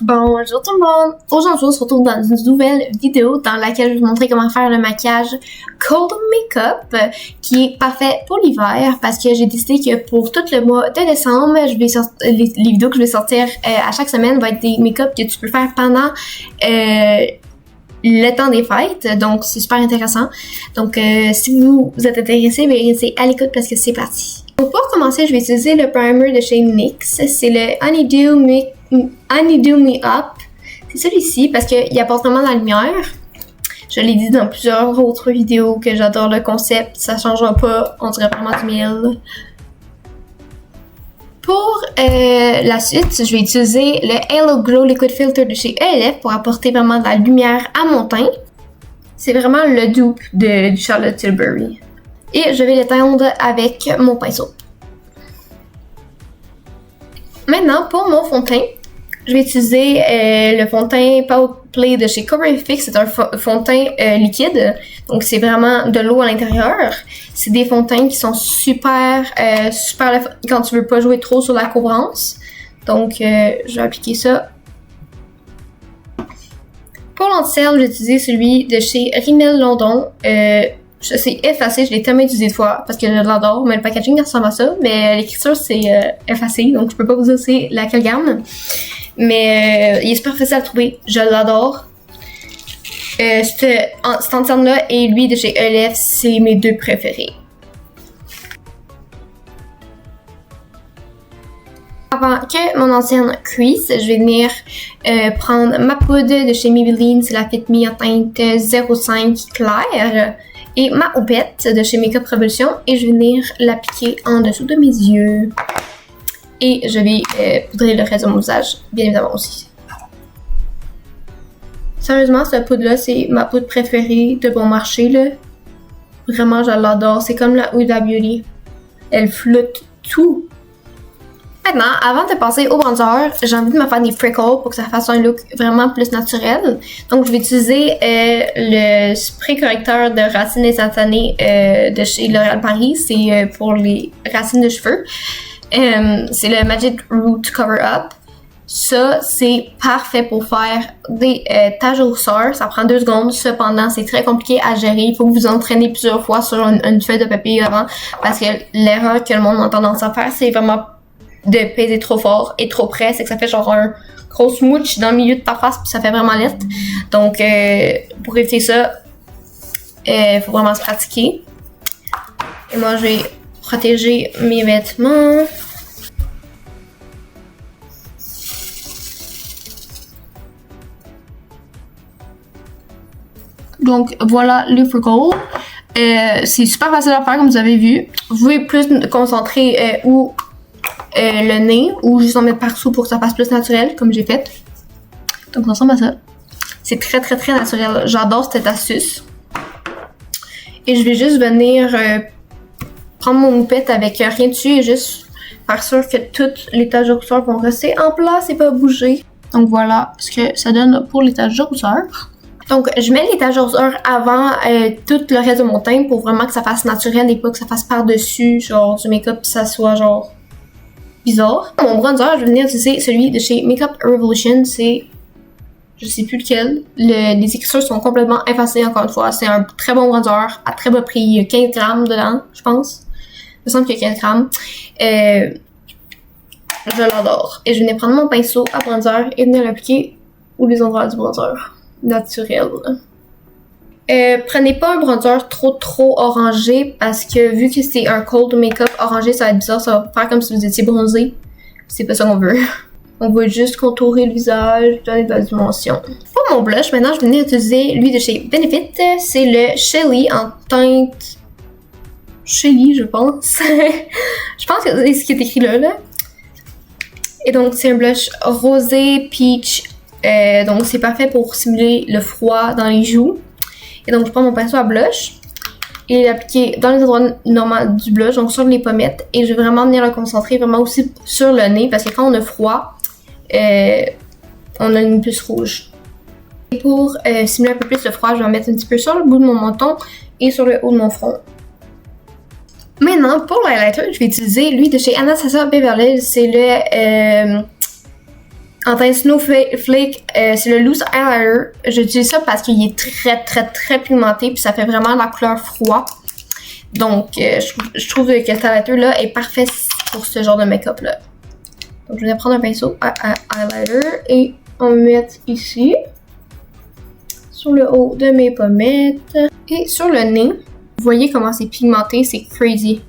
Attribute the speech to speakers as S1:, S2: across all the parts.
S1: Bonjour tout le monde! Aujourd'hui, on se retrouve dans une nouvelle vidéo dans laquelle je vais vous montrer comment faire le maquillage Cold Makeup qui est parfait pour l'hiver parce que j'ai décidé que pour tout le mois de décembre, je vais les vidéos que je vais sortir à chaque semaine vont être des make-up que tu peux faire pendant le temps des fêtes, donc c'est super intéressant. Donc si vous êtes intéressé, restez à l'écoute parce que c'est parti. Donc pour commencer, je vais utiliser le primer de chez NYX, c'est le Honeydew Me Up. C'est celui-ci parce qu'il apporte vraiment la lumière. Je l'ai dit dans plusieurs autres vidéos que j'adore le concept, ça changera pas, on dirait vraiment du miel. Pour la suite, je vais utiliser le Halo Glow Liquid Filter de chez ELF pour apporter vraiment de la lumière à mon teint. C'est vraiment le dupe du Charlotte Tilbury. Et je vais l'éteindre avec mon pinceau. Maintenant, pour mon fond de teint, je vais utiliser le fond de teint Power Play de chez Colorific. C'est un fond de teint liquide, donc c'est vraiment de l'eau à l'intérieur. C'est des fonds de teint qui sont super quand tu veux pas jouer trop sur la couvrance. Donc, je vais appliquer ça. Pour l'anti-cerne, j'ai utilisé celui de chez Rimmel London. C'est effacé, je l'ai tellement utilisé de fois parce que je l'adore, mais le packaging ressemble à ça, mais l'écriture c'est effacé, donc je peux pas vous dire c'est laquelle gamme. Mais il est super facile à trouver, je l'adore. Cet anti-cerne-là et lui de chez ELF, c'est mes deux préférés. Avant que mon anti-cerne cuise, je vais venir prendre ma poudre de chez Maybelline, c'est la Fit Me en teinte 05 claire. Et ma houppette de chez Makeup Revolution et je vais venir l'appliquer en dessous de mes yeux. Et je vais poudrer le reste de mon visage, bien évidemment aussi. Sérieusement, cette poudre-là, c'est ma poudre préférée de bon marché, là. Vraiment, je l'adore. C'est comme la Huda Beauty. Elle flotte tout. Maintenant, avant de passer au bronzer, j'ai envie de me faire des freckles pour que ça fasse un look vraiment plus naturel. Donc, je vais utiliser le spray correcteur de racines instantanées de chez L'Oréal Paris. C'est pour les racines de cheveux. C'est le Magic Root Cover Up. Ça, c'est parfait pour faire des taches de rousseur. Ça prend 2 secondes. Cependant, c'est très compliqué à gérer. Il faut que vous entraînez plusieurs fois sur une feuille de papier avant. Parce que l'erreur que le monde a tendance à faire, c'est vraiment de peser trop fort et trop près, c'est que ça fait genre un gros smooch dans le milieu de ta face puis ça fait vraiment lettre. Donc pour éviter ça, faut vraiment se pratiquer. Et moi je vais protéger mes vêtements. Donc voilà les freckles. C'est super facile à faire comme vous avez vu. Vous pouvez plus concentrer ou le nez ou juste en mettre partout pour que ça fasse plus naturel comme j'ai fait. Donc ça ressemble à ça. C'est très très très naturel. J'adore cette astuce. Et je vais juste venir prendre mon houppette avec rien dessus et juste faire sûr que toutes les taches de rousseur vont rester en place et pas bouger. Donc voilà ce que ça donne pour les taches de rousseur. Donc je mets les taches de rousseur avant tout le reste de mon teint pour vraiment que ça fasse naturel et pas que ça fasse par-dessus genre du make-up et ça soit genre bizarre. Mon bronzer, je vais venir utiliser celui de chez Makeup Revolution. C'est, je sais plus lequel. Les écritures sont complètement effacées encore une fois. C'est un très bon bronzer à très bas prix. Il y a 15 grammes dedans, je pense. Il me semble qu'il y a 15 grammes. Je l'adore. Et je vais venir prendre mon pinceau à bronzer et venir l'appliquer aux les endroits du bronzer naturel. Prenez pas un bronzer trop orangé parce que vu que c'est un cold make-up orangé, ça va être bizarre, ça va faire comme si vous étiez bronzé. C'est pas ça qu'on veut. On veut juste contourer le visage, donner de la dimension. Pour mon blush, maintenant je vais venir utiliser lui de chez Benefit. C'est le Shelly en teinte Shelly, je pense. Je pense que c'est ce qui est écrit là. Et donc c'est un blush rosé peach. Donc c'est parfait pour simuler le froid dans les joues. Et donc, je prends mon pinceau à blush et l'appliquer dans les endroits normaux du blush, donc sur les pommettes. Et je vais vraiment venir le concentrer vraiment aussi sur le nez parce que quand on a froid, on a une puce rouge. Et pour simuler un peu plus le froid, je vais en mettre un petit peu sur le bout de mon menton et sur le haut de mon front. Maintenant, pour l'highlighter, je vais utiliser lui de chez Anastasia Beverly. C'est le en teinte Snowflake, c'est le Loose Highlighter. J'utilise ça parce qu'il est très pigmenté, puis ça fait vraiment la couleur froid. Donc, je trouve que cet highlighter-là est parfait pour ce genre de make-up là. Donc, je vais prendre un pinceau à highlighter et on va mettre ici, sur le haut de mes pommettes et sur le nez. Vous voyez comment c'est pigmenté, c'est crazy.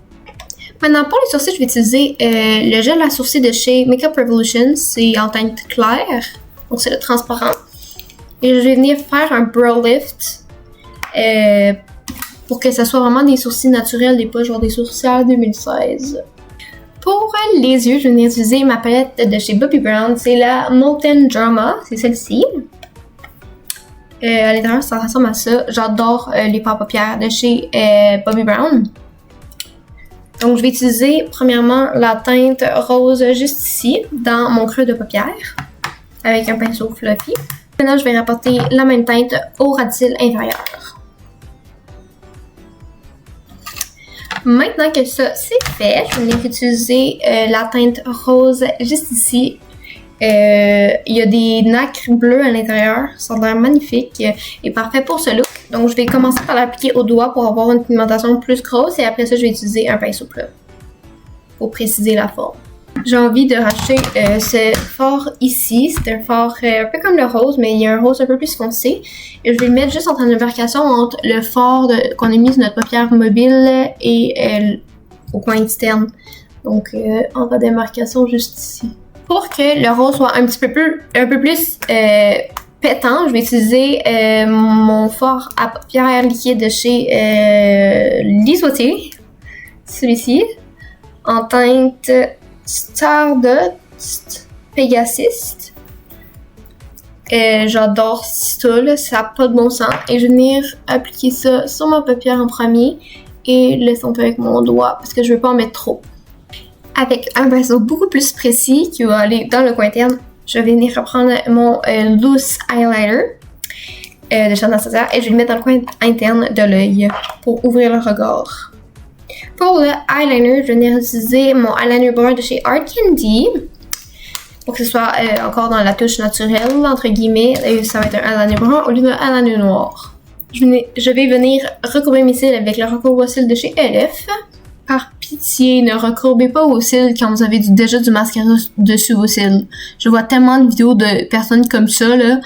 S1: Maintenant, pour les sourcils, je vais utiliser le gel à sourcils de chez Makeup Revolution. C'est en teinte claire, donc c'est le transparent. Et je vais venir faire un brow lift pour que ça soit vraiment des sourcils naturels et pas genre des sourcils à 2016. Pour les yeux, je vais venir utiliser ma palette de chez Bobbi Brown. C'est la Molten Drama, c'est celle-ci. À l'intérieur, ça ressemble à ça. J'adore les fards à paupières de chez Bobbi Brown. Donc, je vais utiliser premièrement la teinte rose juste ici, dans mon creux de paupière, avec un pinceau fluffy. Maintenant, je vais rapporter la même teinte au radicule inférieur. Maintenant que ça c'est fait, je vais venir utiliser la teinte rose juste ici. Il y a des nacres bleues à l'intérieur, ça a l'air magnifique et parfait pour ce look. Donc je vais commencer par l'appliquer au doigt pour avoir une pigmentation plus grosse et après ça je vais utiliser un pinceau plat pour préciser la forme. J'ai envie de racheter ce fard ici, c'est un fard un peu comme le rose mais il y a un rose un peu plus foncé. Et je vais le mettre juste en démarcation entre le fard qu'on a mis sur notre paupière mobile et au coin externe. Donc en démarcation juste ici. Pour que le rose soit un peu plus pétant, je vais utiliser mon fard à paupières liquide de chez Lisoté, celui-ci, en teinte Stardust Pegasus. J'adore ça, là, ça n'a pas de bon sens. Et je vais venir appliquer ça sur ma paupière en premier et laisser un peu avec mon doigt parce que je ne veux pas en mettre trop. Avec un pinceau beaucoup plus précis qui va aller dans le coin interne, je vais venir reprendre mon Loose Highlighter de Chanel et je vais le mettre dans le coin interne de l'œil pour ouvrir le regard. Pour le eyeliner, je vais venir utiliser mon eyeliner brun de chez Art Candy pour que ce soit encore dans la touche naturelle, entre guillemets. Et ça va être un eyeliner brun au lieu d'un eyeliner noir. Je vais venir recourber mes cils avec le recourbe aux cils de chez LF. Par pitié, ne recourbez pas vos cils quand vous avez déjà du mascara dessus vos cils. Je vois tellement de vidéos de personnes comme ça, là.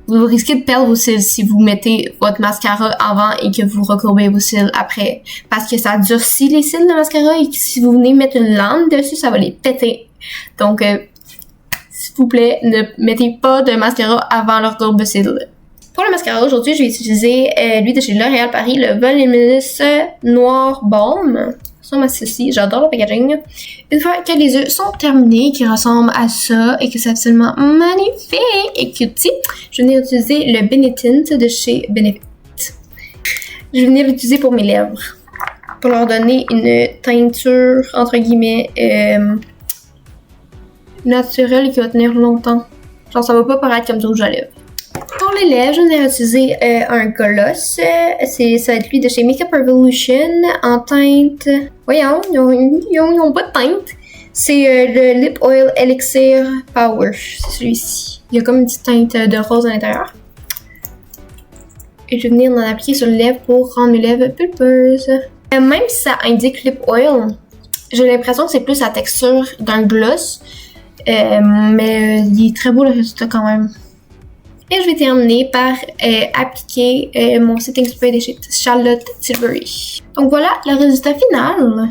S1: Vous risquez de perdre vos cils si vous mettez votre mascara avant et que vous recourbez vos cils après. Parce que ça durcit les cils de mascara et que si vous venez mettre une lame dessus, ça va les péter. Donc, s'il vous plaît, ne mettez pas de mascara avant le recourbe de cils. Pour le mascara, aujourd'hui, je vais utiliser lui de chez L'Oréal Paris, le Voluminous Noir Balm. Ça ressemble à ceci. J'adore le packaging. Une fois que les yeux sont terminés, qui ressemblent à ça et que c'est absolument magnifique et cutie, je vais venir utiliser le Benetint de chez Benefit. Je vais venir l'utiliser pour mes lèvres. Pour leur donner une teinture, entre guillemets, naturelle qui va tenir longtemps. Genre, ça va pas paraître comme du rouge à lèvres. Pour les lèvres, je vais utiliser un gloss. Ça va être lui de chez Makeup Revolution en teinte. Voyons, ils n'ont pas de teinte. C'est le Lip Oil Elixir Power. C'est celui-ci. Il y a comme une petite teinte de rose à l'intérieur. Et je vais venir en appliquer sur les lèvres pour rendre mes lèvres pulpeuses. Même si ça indique Lip Oil, j'ai l'impression que c'est plus la texture d'un gloss. Mais il est très beau le résultat quand même. Et je vais terminer par appliquer mon setting spray de chez Charlotte Tilbury. Donc voilà le résultat final.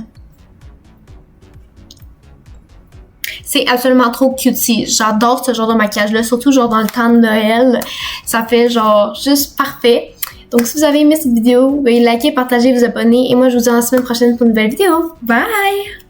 S1: C'est absolument trop cutie. J'adore ce genre de maquillage-là, surtout genre dans le temps de Noël. Ça fait genre juste parfait. Donc si vous avez aimé cette vidéo, veuillez liker, partager, vous abonner. Et moi je vous dis à la semaine prochaine pour une nouvelle vidéo. Bye!